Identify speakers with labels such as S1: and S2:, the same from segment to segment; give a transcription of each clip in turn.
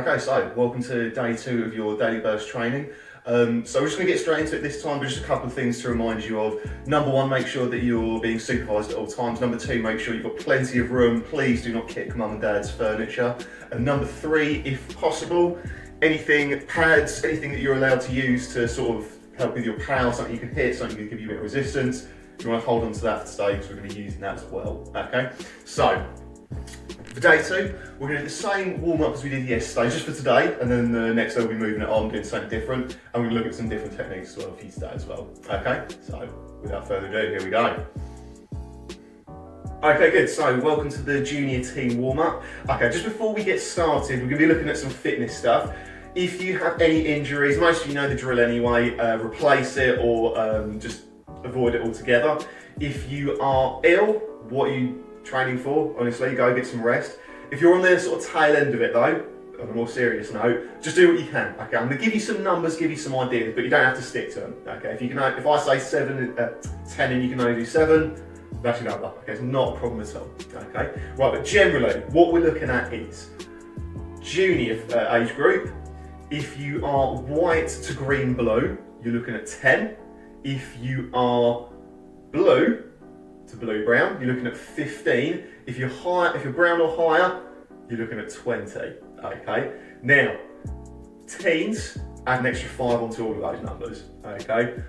S1: Okay, so welcome to day 2 of your daily burst training. So we're just going to get straight into it this time, but just a couple of things to remind you of. Number 1, make sure that you're being supervised at all times. Number 2, make sure you've got plenty of room. Please do not kick mum and dad's furniture. And number 3, if possible, anything, pads, anything that you're allowed to use to sort of help with your power, something you can hit, something that can give you a bit of resistance. You want to hold on to that for today because we're going to be using that as well. Okay, so for day 2, we're going to do the same warm-up as we did yesterday, just for today, and then the next day we'll be moving it on, doing something different, and we're going to look at some different techniques as well for you today as well. Okay, so without further ado, here we go. Okay, good, so welcome to the junior team warm-up. Okay, just before we get started, we're going to be looking at some fitness stuff. If you have any injuries, most of you know the drill anyway, replace it or just avoid it altogether. If you are ill, what are you training for? Honestly, go get some rest. If you're on the sort of tail end of it though, on a more serious note, just do what you can. Okay, I'm going to give you some numbers, give you some ideas, but you don't have to stick to them. Okay, if I say 10 and you can only do 7, that's your number. Okay, it's not a problem at all. Okay, right, but generally what we're looking at is junior age group. If you are white to green blue, you're looking at 10. If you are blue to blue brown, you're looking at 15. If you're brown or higher, you're looking at 20. Okay. Now, teens, add an extra 5 onto all of those numbers. Okay.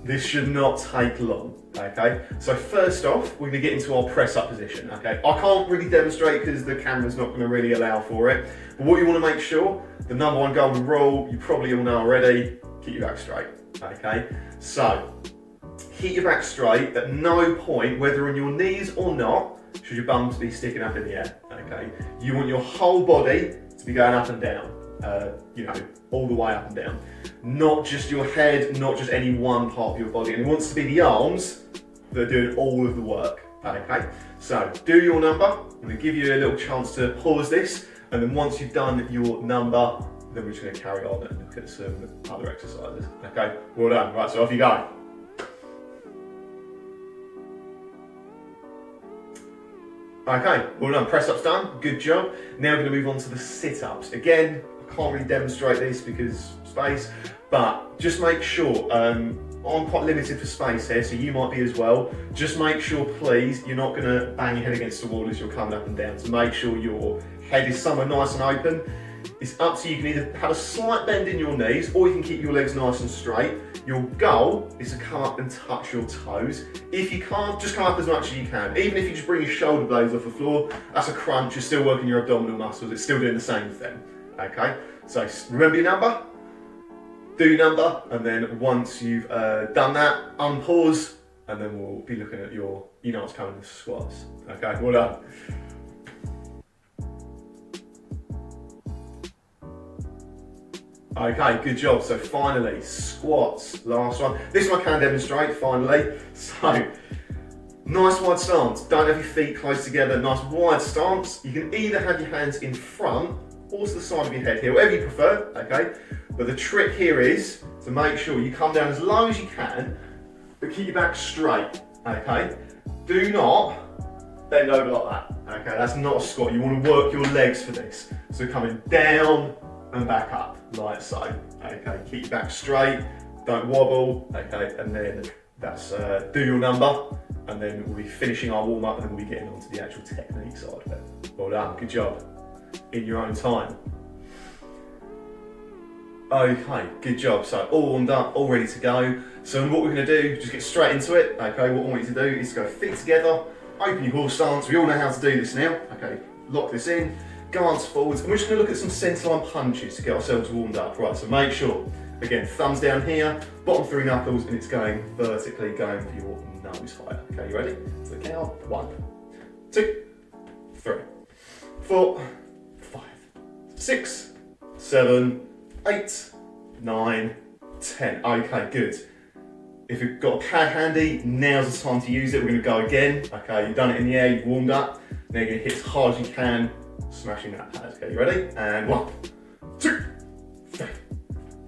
S1: This should not take long. Okay. So first off, we're going to get into our press up position. Okay. I can't really demonstrate because the camera's not going to really allow for it. But what you want to make sure, the number 1 golden rule, you probably all know already, keep your back straight. Okay. So keep your back straight. At no point, whether on your knees or not, should your bum be sticking up in the air. Okay, you want your whole body to be going up and down. All the way up and down. Not just your head, not just any one part of your body. And it wants to be the arms that are doing all of the work. Okay, so do your number. I'm going to give you a little chance to pause this, and then once you've done your number, then we're just going to carry on and look at some other exercises. Okay, well done. Right, so off you go. Okay, well done, press ups done, good job. Now we're going to move on to the sit ups. Again, I can't really demonstrate this because space, but just make sure, I'm quite limited for space here, so you might be as well. Just make sure, please, you're not going to bang your head against the wall as you're coming up and down. So make sure your head is somewhere nice and open. It's up to you. You can either have a slight bend in your knees or you can keep your legs nice and straight. Your goal is to come up and touch your toes. If you can't, just come up as much as you can. Even if you just bring your shoulder blades off the floor, that's a crunch. You're still working your abdominal muscles. It's still doing the same thing. Okay, so remember your number, do your number, and then once you've done that, unpause, and then we'll be looking at your, what's coming, the squats. Okay, well done. Okay, good job. So finally, squats, last one. This one I can demonstrate, finally. So, nice wide stance. Don't have your feet close together, nice wide stance. You can either have your hands in front or to the side of your head here, whatever you prefer, okay? But the trick here is to make sure you come down as low as you can, but keep your back straight, okay? Do not bend over like that, okay? That's not a squat. You want to work your legs for this. So coming down and back up, like so. Okay, keep your back straight, don't wobble, okay, and then that's do your number, and then we'll be finishing our warm-up, and then we'll be getting on to the actual technique side of it. Well done, good job, in your own time. Okay, good job, so all warmed up, all ready to go. So what we're going to do, just get straight into it, okay, what I want you to do is go feet together, open your horse stance, we all know how to do this now, okay, lock this in, go arms forwards, and we're just going to look at some centerline punches to get ourselves warmed up. Right, so make sure, again, thumbs down here, bottom 3 knuckles, and it's going vertically, going for your nose height. Okay, you ready? So count, 1, 2, 3, 4, 5, 6, 7, 8, 9, 10. Okay, good. If you've got a pad handy, now's the time to use it. We're going to go again. Okay, you've done it in the air, you've warmed up. Now you're going to hit as hard as you can, smashing that pad. Okay, you ready? And 1, 2, 3,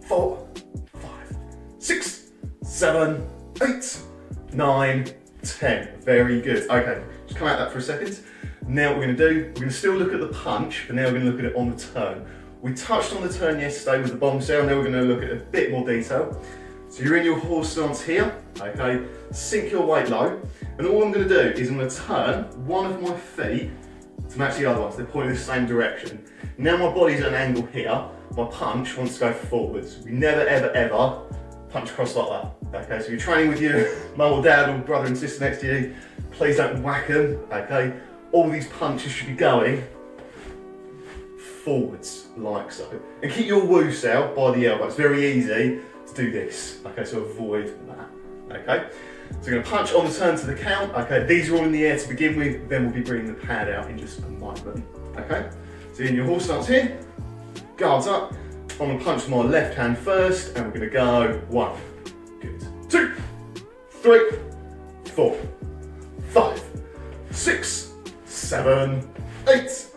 S1: 4, 5, 6, 7, 8, 9, 10. Very good. Okay, just come out of that for a second. Now what we're going to do, we're going to still look at the punch, but now we're going to look at it on the turn. We touched on the turn yesterday with the bomb sail, now we're going to look at a bit more detail. So you're in your horse stance here, okay, sink your weight low, and all I'm going to do is I'm going to turn one of my feet to match the other one, so they're pointing in the same direction. Now my body's at an angle here, my punch wants to go forwards. We never ever ever punch across like that, okay? So you're training with your mum or dad or brother and sister next to you, please don't whack them, okay? All these punches should be going forwards, like so. And keep your woo sail by the elbow. It's very easy to do this, okay? So avoid that, okay? So we're going to punch on the turn to the count, okay? These are all in the air to begin with, then we'll be bringing the pad out in just a moment, okay? So in your horse stance here, guards up. I'm going to punch my left hand first, and we're going to go 1, good, 2, 3, 4, 5, 6, 7, 8,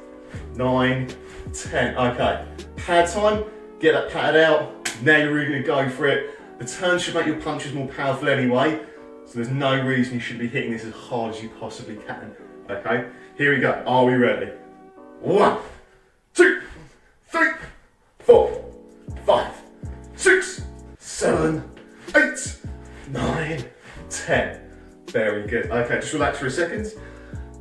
S1: 9, 10. Okay, pad time, get that pad out. Now you're really going to go for it. The turn should make your punches more powerful anyway, so there's no reason you should be hitting this as hard as you possibly can. Okay, here we go. Are we ready? 1, 2, 3, 4, 5, 6, 7, 8, 9, 10. Very good. Okay, just relax for a second.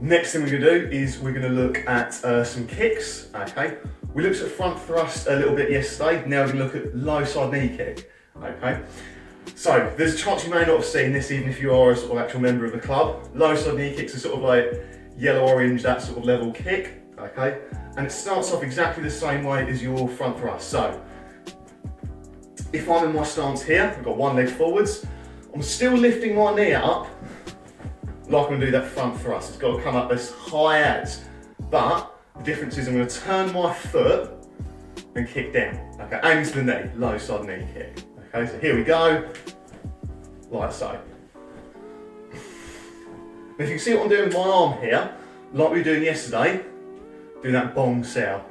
S1: Next thing we're going to do is we're going to look at some kicks. Okay, we looked at front thrust a little bit yesterday. Now we're going to look at low side knee kick. Okay, so there's a chance you may not have seen this even if you are a sort of actual member of the club. Low side knee kicks are sort of like yellow orange, that sort of level kick. Okay, and it starts off exactly the same way as your front thrust. So if I'm in my stance here, I've got one leg forwards, I'm still lifting my knee up like I'm going to do that front thrust. It's got to come up as high as, but the difference is I'm going to turn my foot and kick down. Okay, aim to the knee, low side knee kick. Okay, so here we go, like so. If you can see what I'm doing with my arm here, like we were doing yesterday, do that bong sail.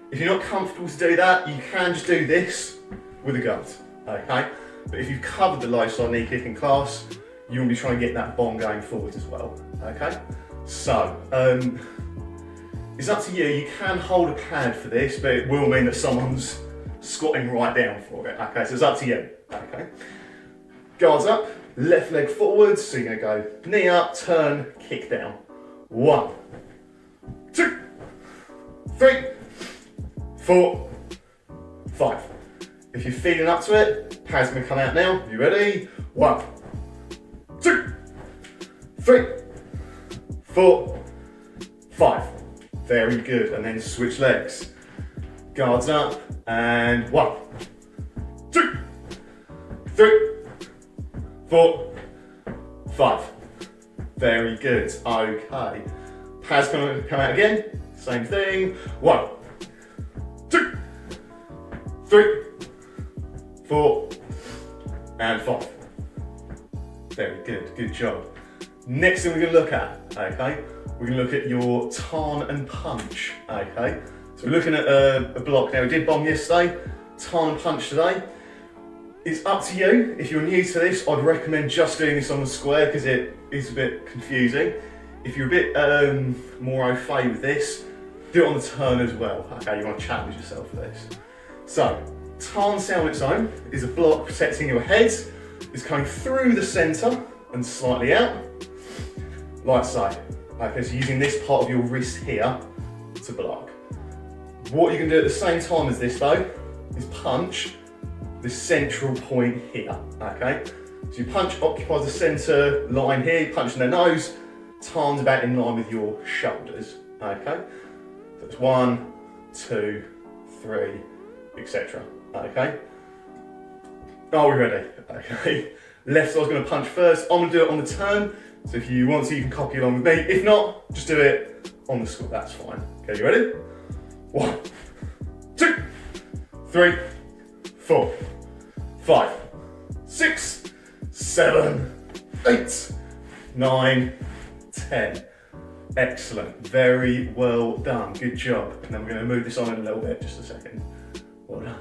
S1: If you're not comfortable to do that, you can just do this with a guard, okay? But if you've covered the low side knee kick in class, you will be trying to get that bong going forward as well, okay? So, it's up to you. You can hold a pad for this, but it will mean that someone's squatting right down for it, okay? So it's up to you, okay? Guards up, left leg forwards, so you're gonna go knee up, turn, kick down. 1, 2, 3, 4, 5. If you're feeling up to it, pad's gonna come out now. You ready? 1, 2, 3, 4, 5. Very good. And then switch legs. Guards up and 1, 2, 3, 4, 5. Very good. Okay. Pad's gonna come out again. Same thing. 1, 2, 3, 4, and 5. Very good, good job. Next thing we're going to look at, okay, we're going to look at your tarn and punch, okay. So we're looking at a block. Now we did bomb yesterday, tarn and punch today. It's up to you. If you're new to this, I'd recommend just doing this on the square because it is a bit confusing. If you're a bit more au fait with this, do it on the turn as well, okay, you want to challenge yourself for this. So, tarn sail on its own is a block protecting your head. It's coming through the centre and slightly out, like so. Okay, so using this part of your wrist here to block. What you can do at the same time as this though, is punch the central point here, okay? So you punch occupies the centre line here, you punch in the nose, tarn's about in line with your shoulders, okay? So it's 1, 2, 3, etc. Okay. Are we ready? Okay. Left side's going to punch first. I'm going to do it on the turn. So if you want to, you can copy along with me. If not, just do it on the squat. That's fine. Okay, you ready? 1, 2, 3, 4, 5, 6, 7, 8, 9, 10. Excellent. Very well done. Good job. And then we're going to move this on in a little bit. Just a second. Well done.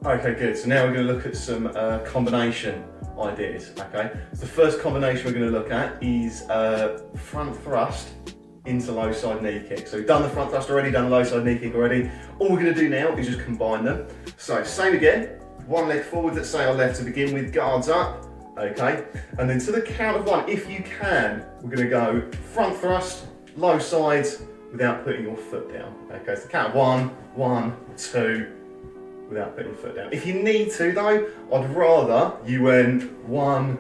S1: Okay, good. So now we're going to look at some combination ideas, okay? So the first combination we're going to look at is front thrust into low side knee kick. So we've done the front thrust already, done the low side knee kick already. All we're going to do now is just combine them. So same again, one leg forward, let's say our left to begin with, guards up, okay? And then to the count of one, if you can, we're going to go front thrust, low sides, without putting your foot down. Okay, so count of 1, 2, without putting your foot down. If you need to though, I'd rather you went 1,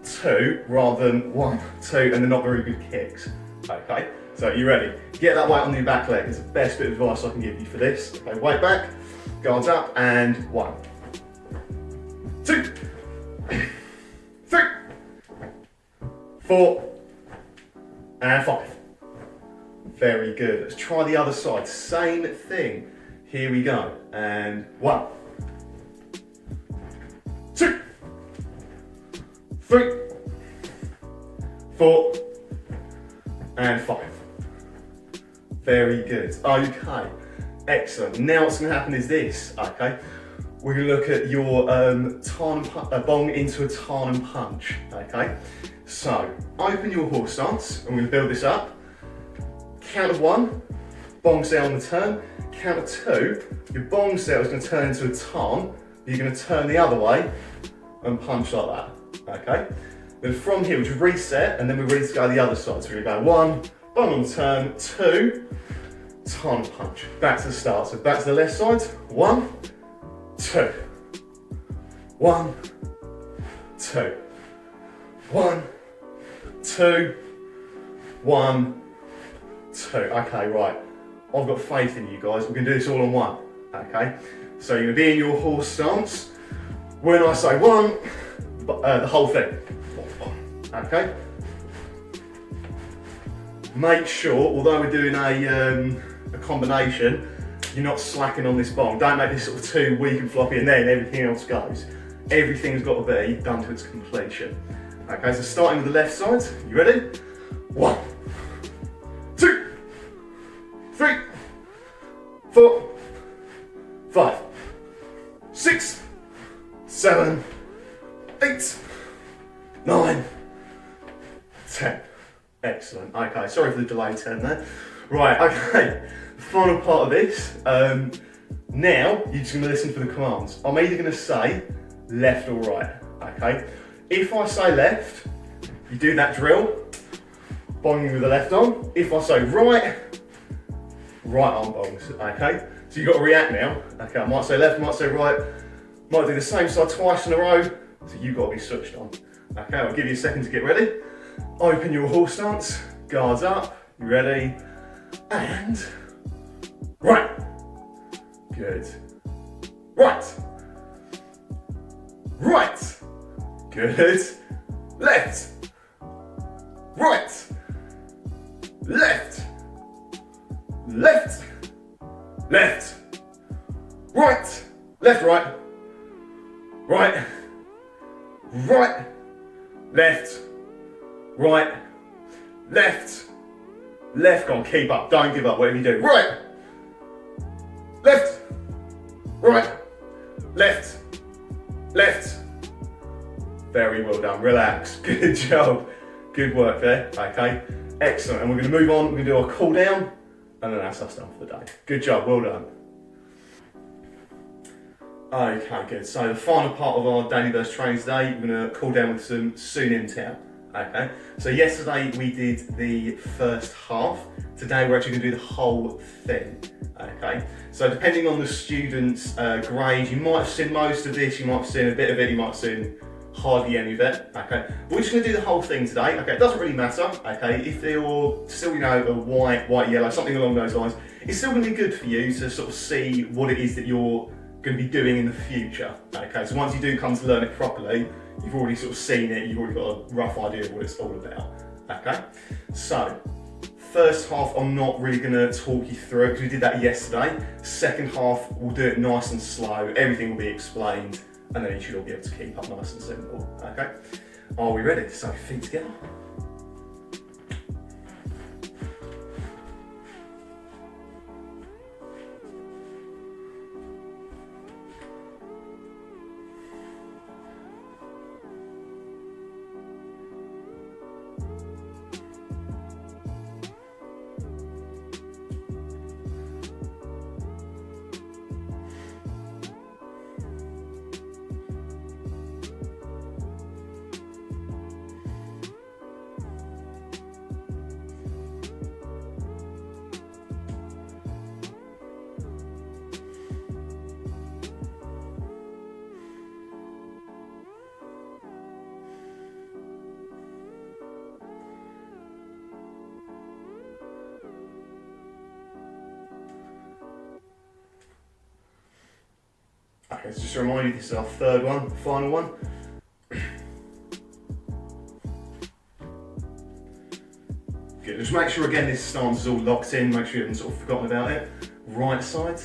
S1: 2, rather than 1, 2, and they're not very good kicks. Okay, so you ready? Get that weight on your back leg. It's the best bit of advice I can give you for this. Okay, weight back, guards up, and 1, 2, 3, 4, and 5. Very good. Let's try the other side. Same thing. Here we go. And 1, 2, 3, 4, and 5. Very good. Okay. Excellent. Now what's going to happen is this. Okay. We're going to look at your bong into a tarn and punch. Okay. So open your horse stance. And we're going to build this up. Count of 1, bong set on the turn. Count of 2, your bong set is going to turn into a tarn. You're going to turn the other way and punch like that. Okay? Then from here, we just reset and then we're ready to go the other side. So we're going to go 1, bong on the turn, 2, tarn punch. Back to the start. So back to the left side. 1, 2, 1, 2, 1, 2, 1, 2. Okay, right. I've got faith in you guys. We're going to do this all on one. Okay? So you're going to be in your horse stance. When I say 1, the whole thing. Okay? Make sure, although we're doing a combination, you're not slacking on this bong. Don't make this sort of too weak and floppy and then everything else goes. Everything's got to be done to its completion. Okay, so starting with the left side. You ready? 1, 2, 3, 4, 5, 6, 7, 8, 9, 10. Excellent. Okay, sorry for the delayed turn there. Right, okay. The final part of this. Now, you're just going to listen for the commands. I'm either going to say left or right. Okay? If I say left, you do that drill, bonging with the left arm. If I say right, right arm bongs. Okay? So you've got to react now. Okay, I might say left, might say right. Might do the same side twice in a row. So you've got to be switched on. Okay, I'll give you a second to get ready. Open your horse stance, guards up, you ready? And right. Good. Right. Right. Good. Left. Right. Left. Left. Left. Right. Left, right. Right. Right. Left. Right. Left. Left. Go on, keep up. Don't give up, whatever you do. Right. Left. Right. Left. Left. Very well done. Relax. Good job. Good work there. Okay. Excellent. And we're going to move on. We're going to do our cool down. And then that's us done for the day. Good job. Well done. Okay, good. So the final part of our daily burst training today, we're going to cool down with some Sunim Tao. Okay. So yesterday we did the first half. Today we're actually going to do the whole thing. Okay. So depending on the student's grade, you might have seen most of this, you might have seen a bit of it, you might have seen hardly any of it. Okay. But we're just going to do the whole thing today. Okay. It doesn't really matter. Okay. If they're still, you know, a white, yellow, something along those lines, it's still going to be good for you to sort of see what it is that you're going to be doing in the future. Okay. So once you do come to learn it properly, you've already sort of seen it, you've already got a rough idea of what it's all about. Okay. So first half, I'm not really going to talk you through it because we did that yesterday. Second half, we'll do it nice and slow. Everything will be explained, and then you should all be able to keep up nice and simple. Okay. Are we ready? So feet together. Okay, so just to remind you, this is our third one, the final one. Good, just make sure again this stance is all locked in, make sure you haven't sort of forgotten about it. Right side.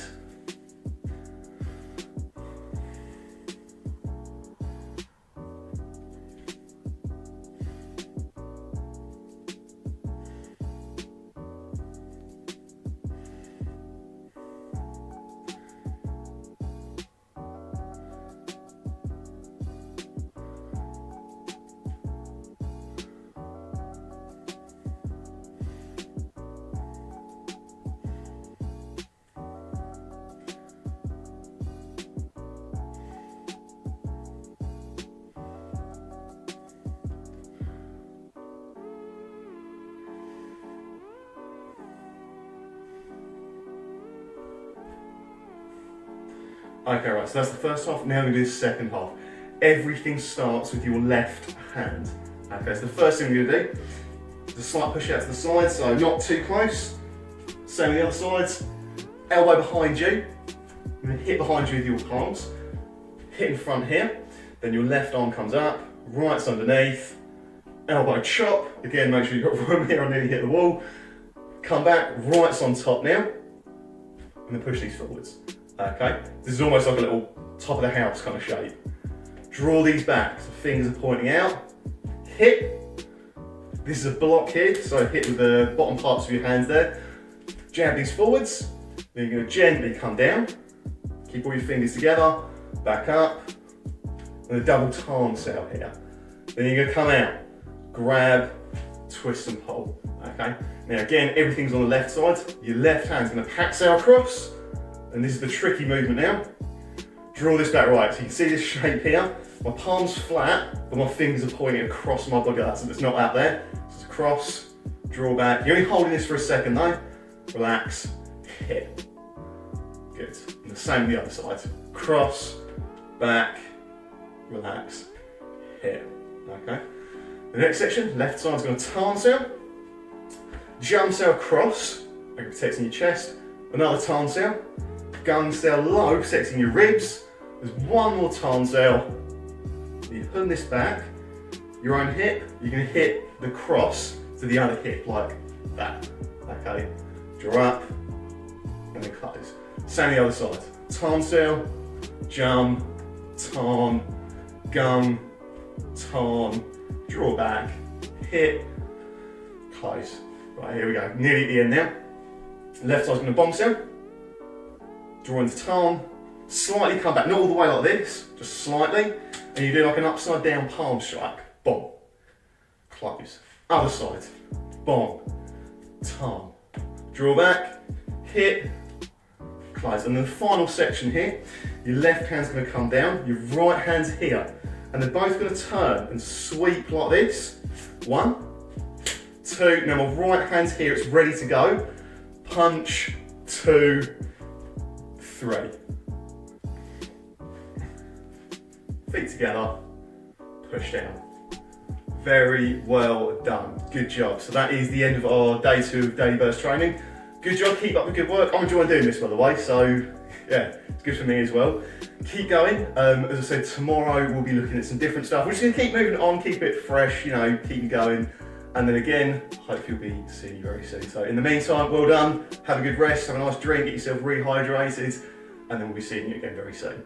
S1: Okay, right, so that's the first half. Now we're going to do the second half. Everything starts with your left hand. Okay, so the first thing we're going to do is a slight push out to the side, so not too close. Same with the other sides. Elbow behind you. You're going to hit behind you with your palms. Hit in front here. Then your left arm comes up, right's underneath. Elbow chop. Again, make sure you've got room here, I nearly hit the wall. Come back, right's on top now. And then push these forwards. Okay, this is almost like a little top of the house kind of shape. Draw these back, so fingers are pointing out. Hit. This is a block here, so hit with the bottom parts of your hands there. Jab these forwards. Then you're going to gently come down. Keep all your fingers together. Back up. And a double palm sail here. Then you're going to come out. Grab, twist and pull. Okay. Now again, everything's on the left side. Your left hand's going to pack sail across. And this is the tricky movement now. Draw this back right, so you can see this shape here. My palm's flat, but my fingers are pointing across my body, so it's not out there. So it's cross, draw back. You're only holding this for a second though. Relax, hit. Good. And the same with the other side. Cross, back, relax, hit. Okay. The next section, left side's going to tarn sail. Jump sail across, protecting your chest. Another tarn sail. Gun sail low, protecting your ribs. There's one more tarn sail. You put this back, your own hip, you're going to hit the cross to the other hip like that. Okay, draw up and then close. Same the other side. Tarn sail, jump, tarn, gun, tarn, draw back, hit, close. Right, here we go. Nearly at the end now. Left side's going to bomb sail. Draw into tarn, slightly come back, not all the way like this, just slightly, and you do like an upside down palm strike, bomb, close. Other side, bomb, tarn, draw back, hit, close. And then the final section here, your left hand's going to come down, your right hand's here, and they're both going to turn and sweep like this. 1, 2, now my right hand's here, it's ready to go. Punch, 2, 3. Feet together, push down. Very well done, good job. So that is the end of our day 2 of daily burst training. Good job, keep up the good work. I'm enjoying doing this by the way, so yeah, it's good for me as well. Keep going, as I said, tomorrow we'll be looking at some different stuff. We're just gonna keep moving on, keep it fresh, you know, keep it going. And then again, hopefully we'll be seeing you very soon. So in the meantime, well done, have a good rest, have a nice drink, get yourself rehydrated, and then we'll be seeing you again very soon.